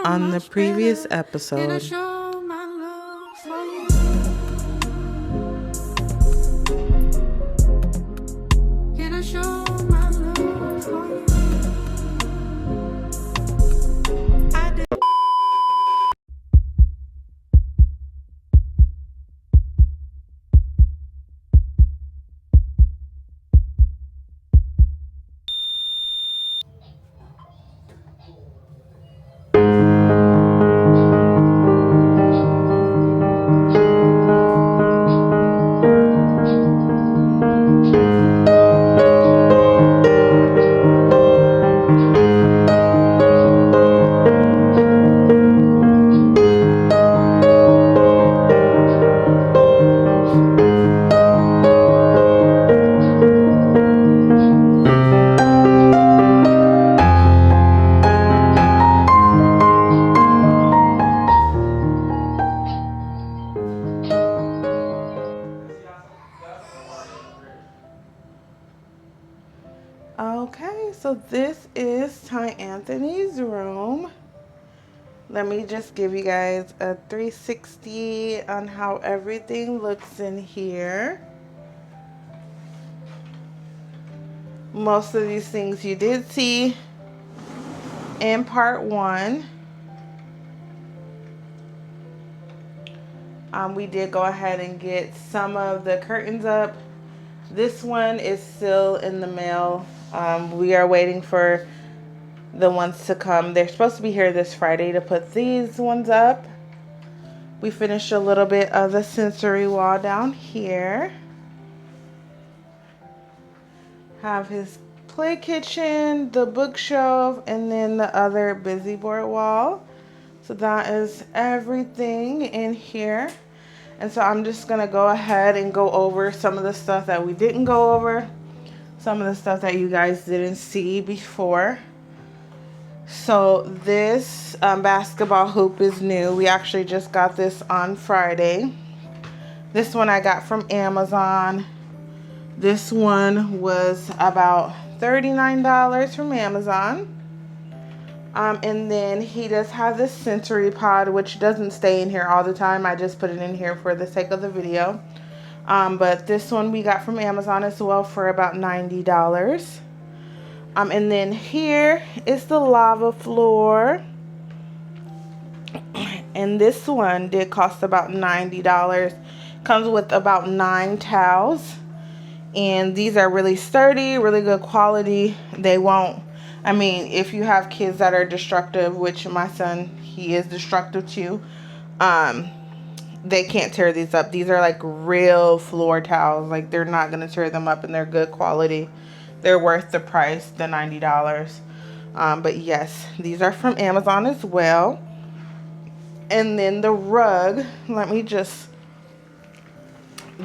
On the previous episode, okay, so this is Ty Anthony's room. Let me just give you guys a 360 on how everything looks in here. Most of these things you did see in part one. We did go ahead and get some of the curtains up. This one is still in the mail. We are waiting for the ones to come. They're supposed to be here this Friday to put these ones up. We finished a little bit of the sensory wall down here. Have his play kitchen, the bookshelf, and then the other busy board wall. So that is everything in here. And so I'm just gonna go ahead and go over some of the stuff that we didn't go over, some of the stuff that you guys didn't see before. So this basketball hoop is new. We actually just got this on Friday. This one I got from Amazon. This one was about $39 from Amazon. And then he does have this sensory pod, which doesn't stay in here all the time. I just put it in here for the sake of the video. But this one we got from Amazon as well for about $90. And then here is the lava floor. And this one did cost about $90. Comes with about 9 towels. And these are really sturdy, really good quality. They won't, I mean, if you have kids that are destructive, which my son, he is destructive too, they can't tear these up. These are like real floor towels. Like they're not going to tear them up, and they're good quality. They're worth the price, the $90. But yes, these are from Amazon as well. And then the rug, let me just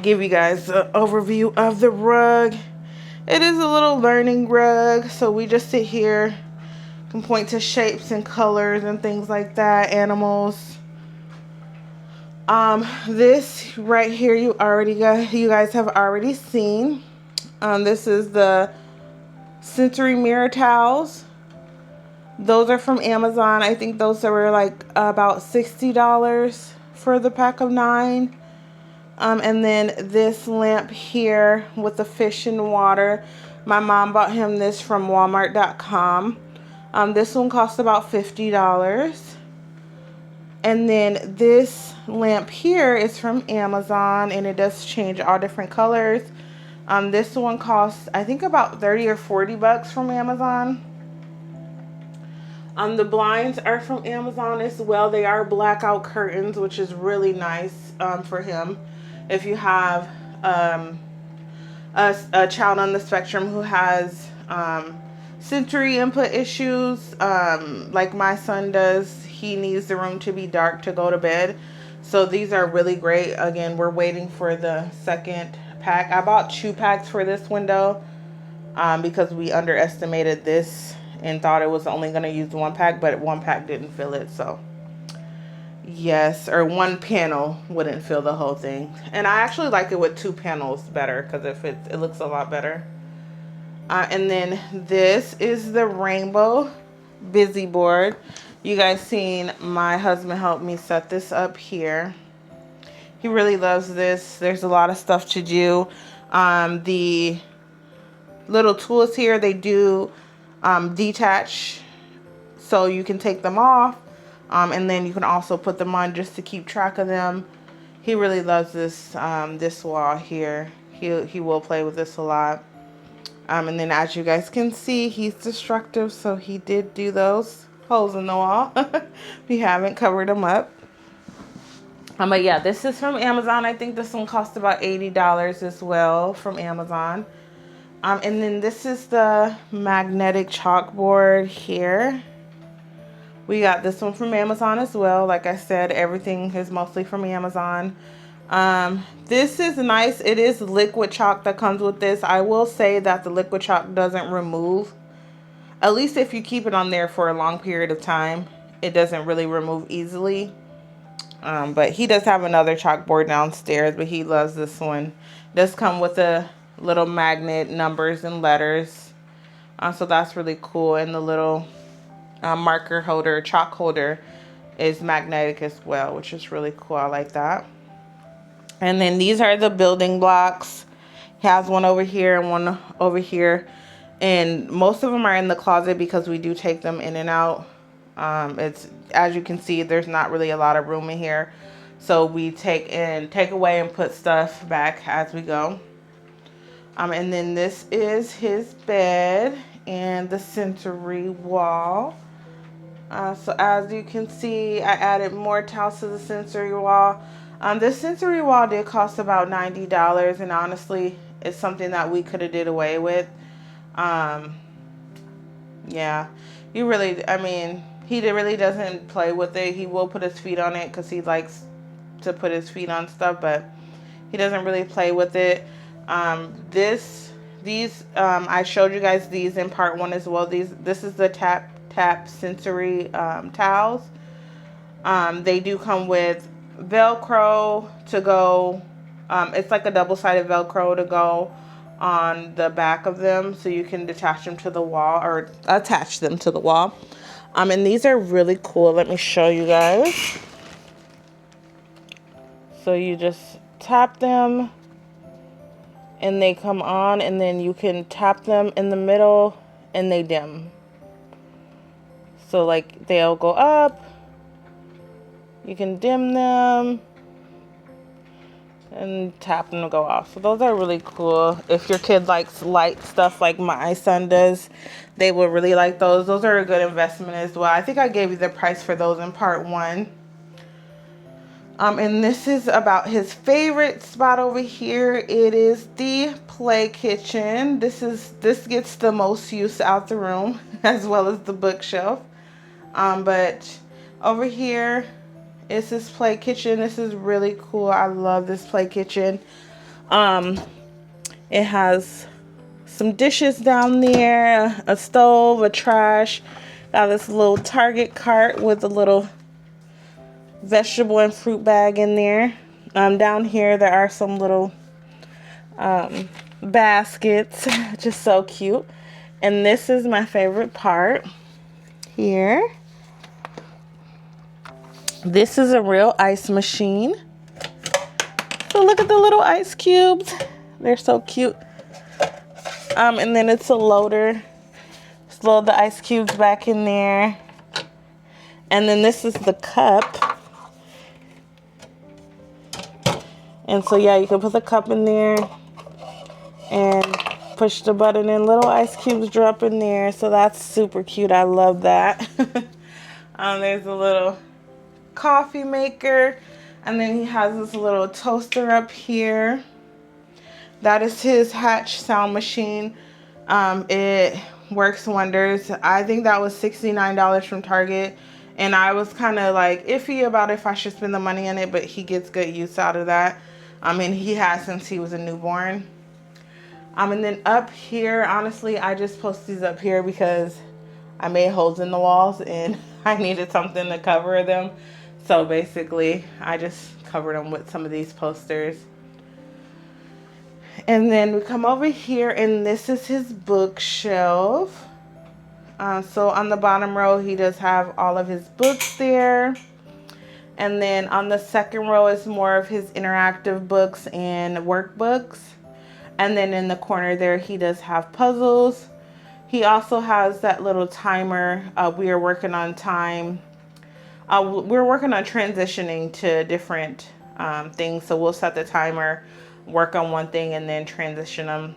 give you guys an overview of the rug. It is a little learning rug, so we just sit here, can point to shapes and colors and things like that, animals. This right here you guys have already seen. This is the sensory mirror towels. Those are from Amazon. I think those were like about $60 for the pack of 9. And then this lamp here with the fish in water. My mom bought him this from Walmart.com. This one cost about $50. And then this lamp here is from Amazon, and it does change all different colors. This one costs, I think, about 30 or 40 bucks from Amazon. The blinds are from Amazon as well. They are blackout curtains, which is really nice for him. If you have a child on the spectrum who has sensory input issues, like my son does, he needs the room to be dark to go to bed. So these are really great. Again, we're waiting for the second pack. I bought 2 packs for this window because we underestimated this and thought it was only going to use 1 pack, but 1 pack didn't fill it. So yes, or 1 panel wouldn't fill the whole thing. And I actually like it with 2 panels better because it looks a lot better. And then this is the rainbow busy board. You guys seen my husband help me set this up here. He really loves this. There's a lot of stuff to do. The little tools here, they do detach, so you can take them off, and then you can also put them on just to keep track of them. He really loves this this wall here. He will play with this a lot. And then as you guys can see, he's destructive, so he did do those holes in the wall. We haven't covered them up. But yeah, this is from Amazon. I think this one cost about $80 as well from Amazon. And then this is the magnetic chalkboard here. We got this one from Amazon as well. Like I said, everything is mostly from Amazon. This is nice. It is liquid chalk that comes with this. I will say that the liquid chalk doesn't remove. At least if you keep it on there for a long period of time, it doesn't really remove easily. But he does have another chalkboard downstairs, but he loves this one. It does come with a little magnet, numbers and letters. So that's really cool. And the little marker holder, chalk holder is magnetic as well, which is really cool. I like that. And then these are the building blocks. He has one over here and one over here. And most of them are in the closet because we do take them in and out. It's, as you can see, there's not really a lot of room in here. So we take away and put stuff back as we go. And then this is his bed and the sensory wall. So as you can see, I added more towels to the sensory wall. This sensory wall did cost about $90, and honestly, it's something that we could have did away with. Yeah, I mean, he really doesn't play with it. He will put his feet on it because he likes to put his feet on stuff, but he doesn't really play with it. I showed you guys these in part 1 as well. This is the tap sensory towels. They do come with Velcro to go. It's like a double-sided Velcro to go on the back of them, so you can detach them to the wall or attach them to the wall. And these are really cool. Let me show you guys. So you just tap them and they come on, and then you can tap them in the middle and they dim. So like they'll go up, you can dim them, and tap them to go off. So those are really cool. If your kid likes light stuff like my son does, they will really like those. Those are a good investment as well. I think I gave you the price for those in part 1. And this is about his favorite spot over here. It is the play kitchen. This gets the most use out the room, as well as the bookshelf. But over here is his play kitchen. This is really cool. I love this play kitchen. It has some dishes down there, a stove, a trash. Got this little Target cart with a little vegetable and fruit bag in there. Down here there are some little baskets, just so cute. And this is my favorite part here. This is a real ice machine. So look at the little ice cubes. They're so cute. And then it's a loader. Just load the ice cubes back in there. And then this is the cup. And so yeah, you can put the cup in there and push the button and little ice cubes drop in there. So that's super cute. I love that. There's a little coffee maker, and then he has this little toaster up here. That is his Hatch sound machine. It works wonders. I think that was $69 from Target, and I was kind of like iffy about if I should spend the money on it, but he gets good use out of that. And he has since he was a newborn. And then up here, honestly, I just post these up here because I made holes in the walls and I needed something to cover them. So basically, I just covered them with some of these posters. And then we come over here, and this is his bookshelf. So on the bottom row, he does have all of his books there. And then on the second row is more of his interactive books and workbooks. And then in the corner there, he does have puzzles. He also has that little timer. We are working on time. We're working on transitioning to different things. So we'll set the timer, work on one thing, and then transition them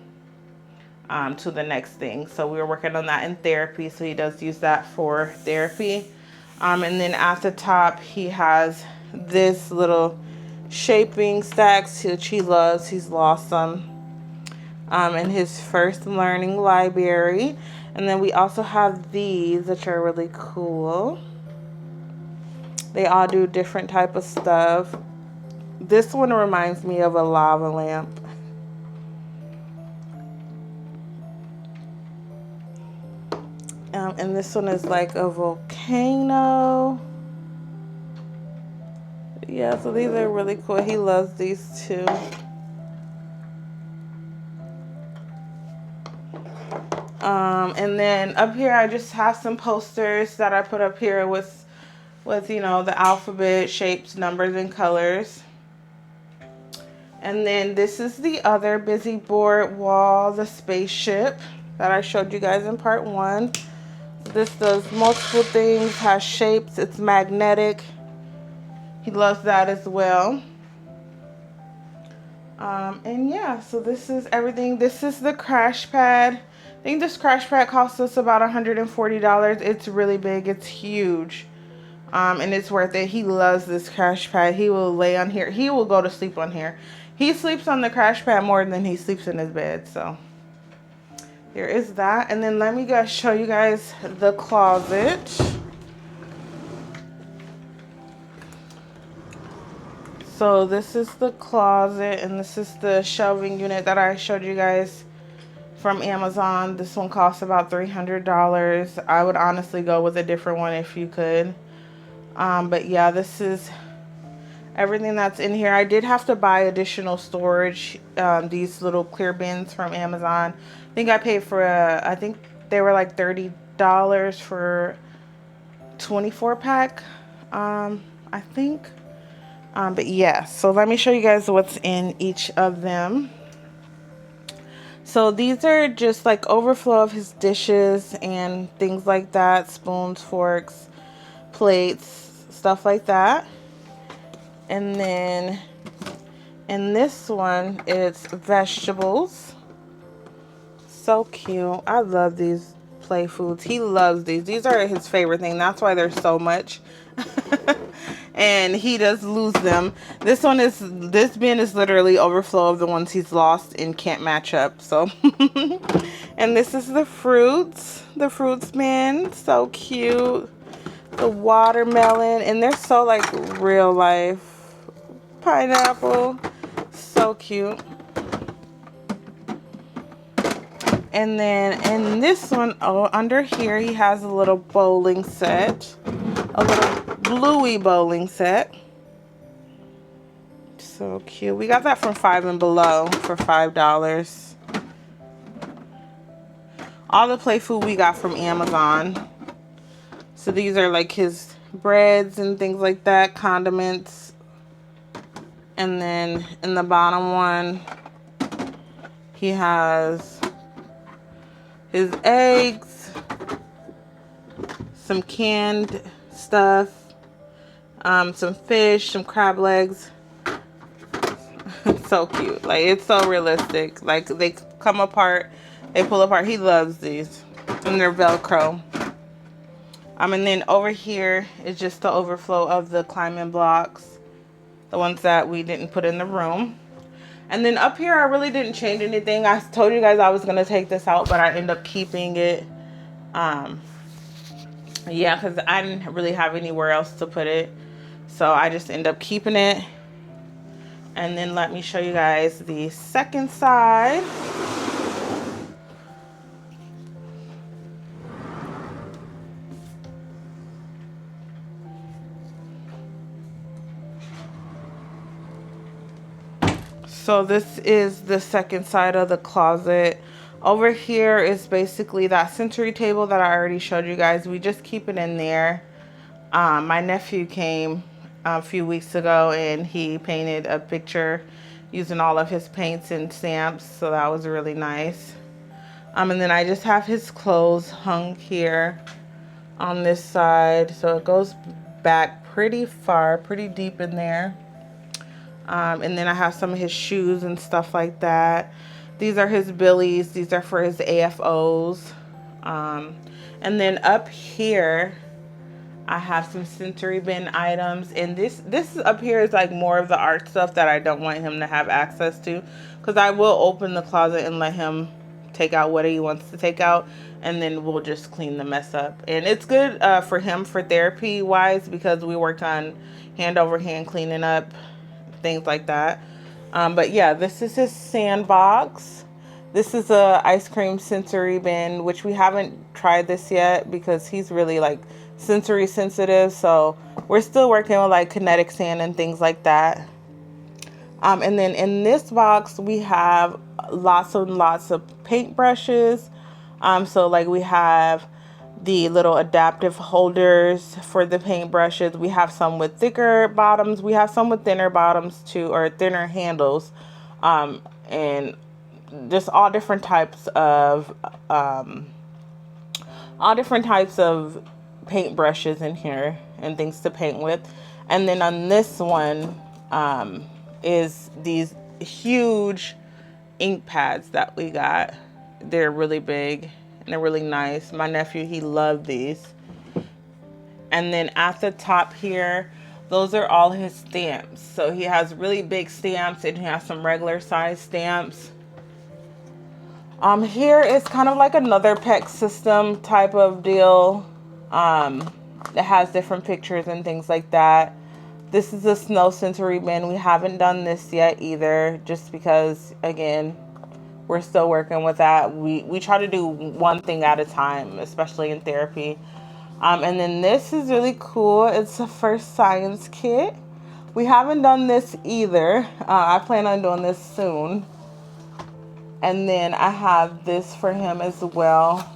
to the next thing. So we were working on that in therapy. So he does use that for therapy. And then at the top, he has this little shaping stacks, which he loves. He's lost some in his first learning library. And then we also have these, which are really cool. They all do different type of stuff. This one reminds me of a lava lamp. And this one is like a volcano. Yeah, so these are really cool. He loves these too. And then up here, I just have some posters that I put up here with you know, the alphabet, shapes, numbers, and colors. And then this is the other busy board wall, the spaceship that I showed you guys in part 1. This does multiple things, has shapes, it's magnetic. He loves that as well. And yeah, so this is everything. This is the crash pad. I think this crash pad cost us about $140. It's really big, it's huge. And it's worth it. He loves this crash pad. He will lay on here. He will go to sleep on here. He sleeps on the crash pad more than he sleeps in his bed. So there is that. And then let me show you guys the closet. So this is the closet, and this is the shelving unit that I showed you guys from Amazon. This one costs about $300. I would honestly go with a different one if you could. But yeah, this is everything that's in here. I did have to buy additional storage, these little clear bins from Amazon. I think I paid for I think they were like $30 for 24 pack, I think. But yeah, so let me show you guys what's in each of them. So these are just like overflow of his dishes and things like that, spoons, forks, plates, stuff like that. And then in this one, it's vegetables. So cute. I love these play foods. He loves these. These are his favorite thing. That's why there's so much. And he does lose them. This bin is literally overflow of the ones he's lost and can't match up. So and this is the fruits bin. So cute. The watermelon, and they're so like real life. Pineapple, so cute. And then in this one, under here, he has a little bowling set, a little bluey bowling set. So cute. We got that from Five and Below for $5. All the play food we got from Amazon. So these are like his breads and things like that, condiments. And then in the bottom one, he has his eggs, some canned stuff, some fish, some crab legs. So cute. Like, it's so realistic. Like, they come apart, they pull apart. He loves these. And they're Velcro. And then over here is just the overflow of the climbing blocks. The ones that we didn't put in the room. And then up here, I really didn't change anything. I told you guys I was going to take this out, but I ended up keeping it. Yeah, because I didn't really have anywhere else to put it. So I just ended up keeping it. And then let me show you guys the second side. So this is the second side of the closet. Over here is basically that sensory table that I already showed you guys. We just keep it in there. My nephew came a few weeks ago and he painted a picture using all of his paints and stamps, so that was really nice. And then I just have his clothes hung here on this side, so it goes back pretty far, pretty deep in there. And then I have some of his shoes and stuff like that. These are his billies. These are for his AFOs. And then up here, I have some sensory bin items. And this up here is like more of the art stuff that I don't want him to have access to. Because I will open the closet and let him take out what he wants to take out. And then we'll just clean the mess up. And it's good for him for therapy wise, because we worked on hand over hand cleaning up, things like that. But yeah, this is his sandbox. This is a ice cream sensory bin, which we haven't tried this yet because he's really like sensory sensitive. So we're still working with like kinetic sand and things like that. And then in this box, we have lots and lots of paintbrushes. So like we have the little adaptive holders for the paintbrushes. We have some with thicker bottoms. We have some with thinner bottoms too, or thinner handles. And just all different types of paintbrushes in here and things to paint with. And then on this one is these huge ink pads that we got. They're really big and they're really nice. My nephew, he loved these. And then at the top here, those are all his stamps. So he has really big stamps and he has some regular size stamps. Here is kind of like another PEX system type of deal. It has different pictures and things like that. This is a snow sensory bin. We haven't done this yet either, just because, again, we're still working with that. We try to do one thing at a time, especially in therapy. And then this is really cool. It's a first science kit. We haven't done this either. I plan on doing this soon. And then I have this for him as well.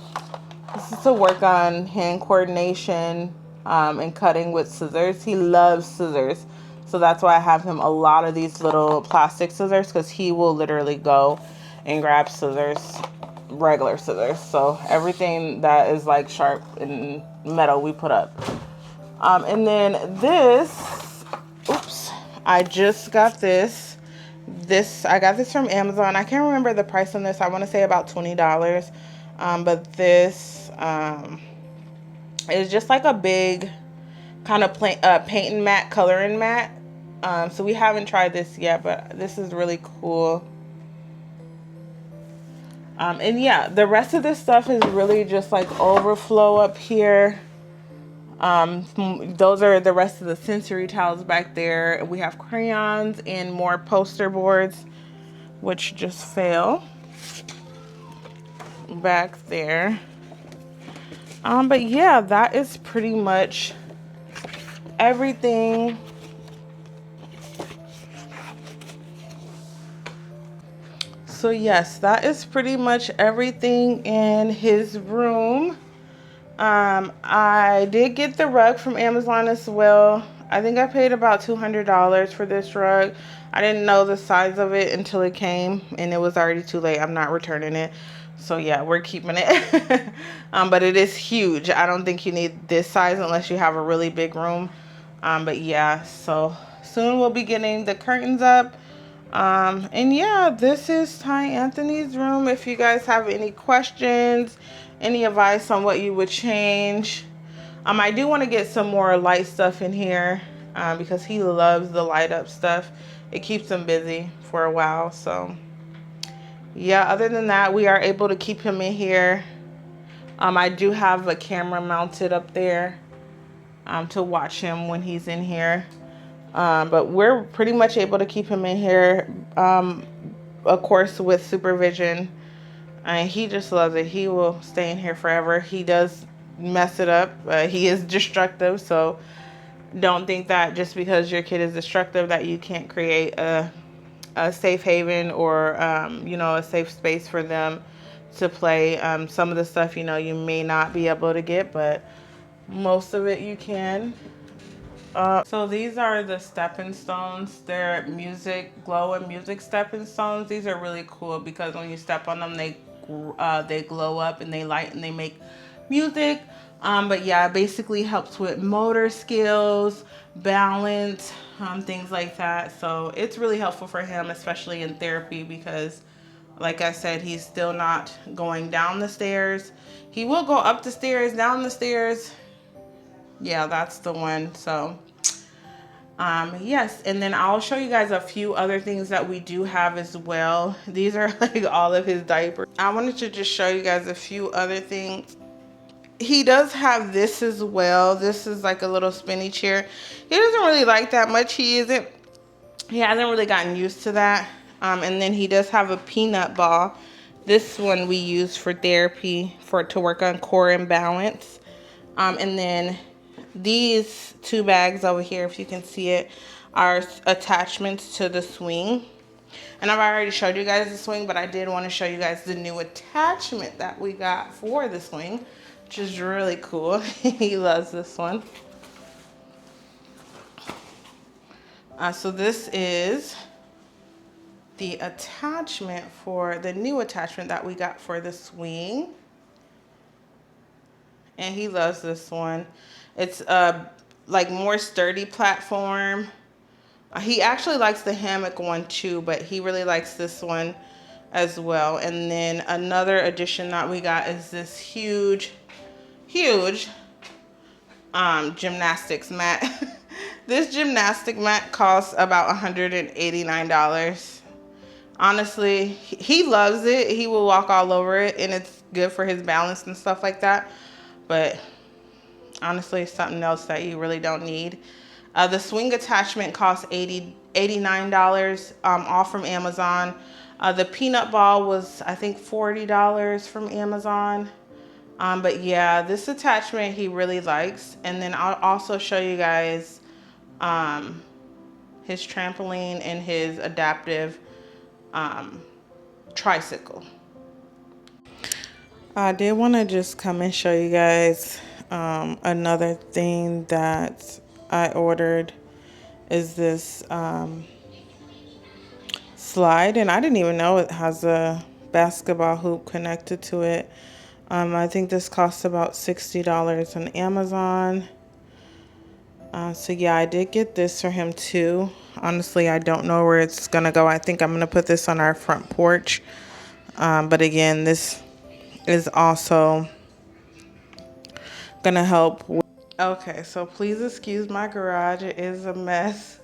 This is to work on hand coordination and cutting with scissors. He loves scissors. So that's why I have him a lot of these little plastic scissors, because he will literally go and grab scissors, regular scissors. So everything that is like sharp and metal we put up. And then this, oops, I just got this. I got this from Amazon. I can't remember the price on this. I want to say about $20. But this is just like a big kind of paint and matte, coloring mat. So we haven't tried this yet, but this is really cool. And yeah, the rest of this stuff is really just like overflow up here. Those are the rest of the sensory tiles back there. We have crayons and more poster boards, which just fell back there. But yeah, that is pretty much everything. So yes, that is pretty much everything in his room. I did get the rug from Amazon as well. I think I paid about $200 for this rug. I didn't know the size of it until it came, and it was already too late. I'm not returning it. So yeah, we're keeping it. But it is huge. I don't think you need this size unless you have a really big room. But yeah, so soon we'll be getting the curtains up. And yeah, this is Ty Anthony's room. If you guys have any questions, any advice on what you would change, I do want to get some more light stuff in here because he loves the light up stuff. It keeps him busy for a while. So yeah, other than that, we are able to keep him in here. I do have a camera mounted up there to watch him when he's in here. But we're pretty much able to keep him in here, of course, with supervision. And he just loves it. He will stay in here forever. He does mess it up. He is destructive, so don't think that just because your kid is destructive that you can't create a safe haven or, a safe space for them to play. Some of the stuff, you know, you may not be able to get, but most of it you can. So these are the stepping stones. They're music, glow and music stepping stones. These are really cool because when you step on them, they glow up and they light and they make music. But yeah, it basically helps with motor skills, balance, things like that. So it's really helpful for him, especially in therapy, because like I said, he's still not going down the stairs. He will go up the stairs, down the stairs. Yeah, that's the one. So yes, and then I'll show you guys a few other things that we do have as well. These are like all of his diapers. I wanted to just show you guys a few other things. He does have this as well. This is like a little spinny chair. He doesn't really like that much. He hasn't really gotten used to that. And then he does have a peanut ball. This one we use for therapy to work on core and balance. And then these two bags over here, if you can see it, are attachments to the swing. And I've already showed you guys the swing, but I did want to show you guys the new attachment that we got for the swing, which is really cool. He loves this one. So this is the attachment for the new attachment that we got for the swing. And he loves this one. It's a like more sturdy platform. He actually likes the hammock one too, but he really likes this one as well. And then another addition that we got is this huge gymnastics mat. This gymnastic mat costs about $189. Honestly, he loves it. He will walk all over it, and it's good for his balance and stuff like that. But honestly, it's something else that you really don't need. The swing attachment costs $89, all from Amazon. The peanut ball was, I think, $40 from Amazon. But yeah, this attachment he really likes. And then I'll also show you guys his trampoline and his adaptive tricycle. I did want to just come and show you guys another thing that I ordered is this slide, and I didn't even know it has a basketball hoop connected to it. I think this costs about $60 on Amazon. So yeah, I did get this for him too. Honestly, I don't know where it's gonna go. I think I'm gonna put this on our front porch. But again, this is also gonna help with. Okay, so please excuse my garage. It is a mess.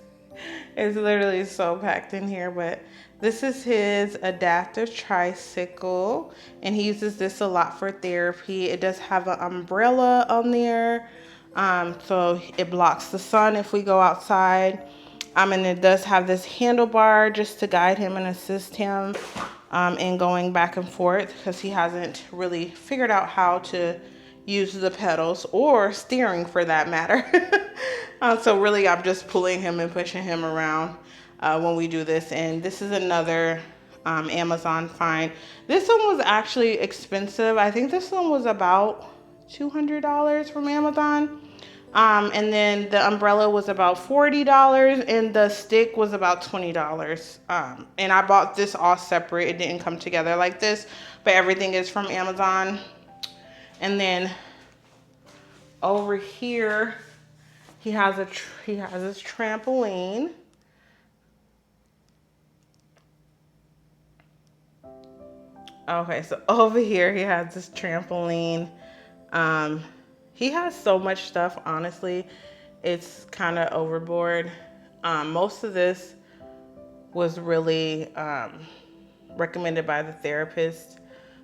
It's literally so packed in here, but this is his adaptive tricycle, and he uses this a lot for therapy. It does have an umbrella on there, so it blocks the sun if we go outside. And it does have this handlebar just to guide him and assist him in going back and forth, because he hasn't really figured out how to use the pedals or steering for that matter. So really I'm just pulling him and pushing him around when we do this. And this is another Amazon find. This one was actually expensive. I think this one was about $200 from Amazon. And then the umbrella was about $40 and the stick was about $20. And I bought this all separate. It didn't come together like this, but everything is from Amazon. And then over here, he has his trampoline. Okay, so over here he has this trampoline. He has so much stuff, honestly. It's kind of overboard. Most of this was really recommended by the therapist.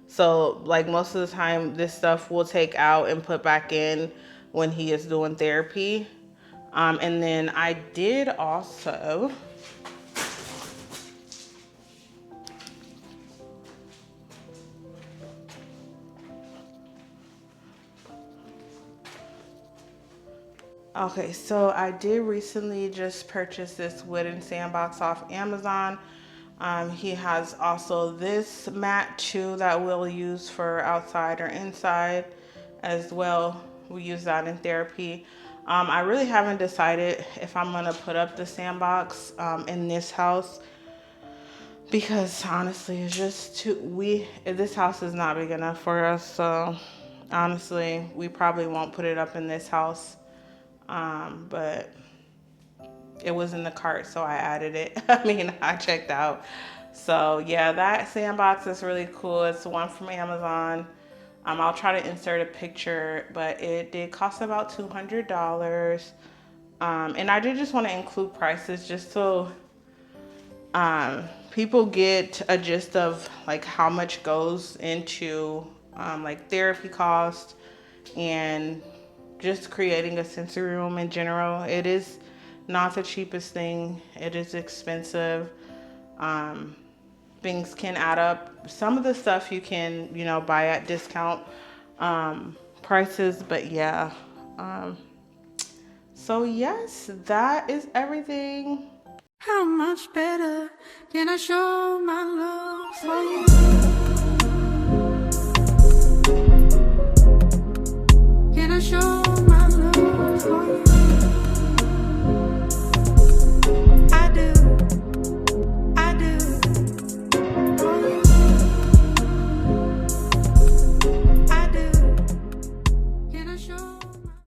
So like most of the time, this stuff we'll take out and put back in when he is doing therapy. And then I did also so I did recently just purchase this wooden sandbox off Amazon. He has also this mat too that we'll use for outside or inside as well. We use that in therapy. I really haven't decided if I'm gonna put up the sandbox in this house, because honestly it's just this house is not big enough for us. So honestly, we probably won't put it up in this house. But it was in the cart, so I added it. I mean, I checked out. So yeah, that sandbox is really cool. It's one from Amazon. I'll try to insert a picture, but it did cost about $200. And I did just want to include prices just so people get a gist of like how much goes into like therapy cost and just creating a sensory room in general. It is not the cheapest thing. It is expensive. Things can add up. Some of the stuff you can, buy at discount prices, but yeah. So yes, that is everything. How much better can I show my love for you?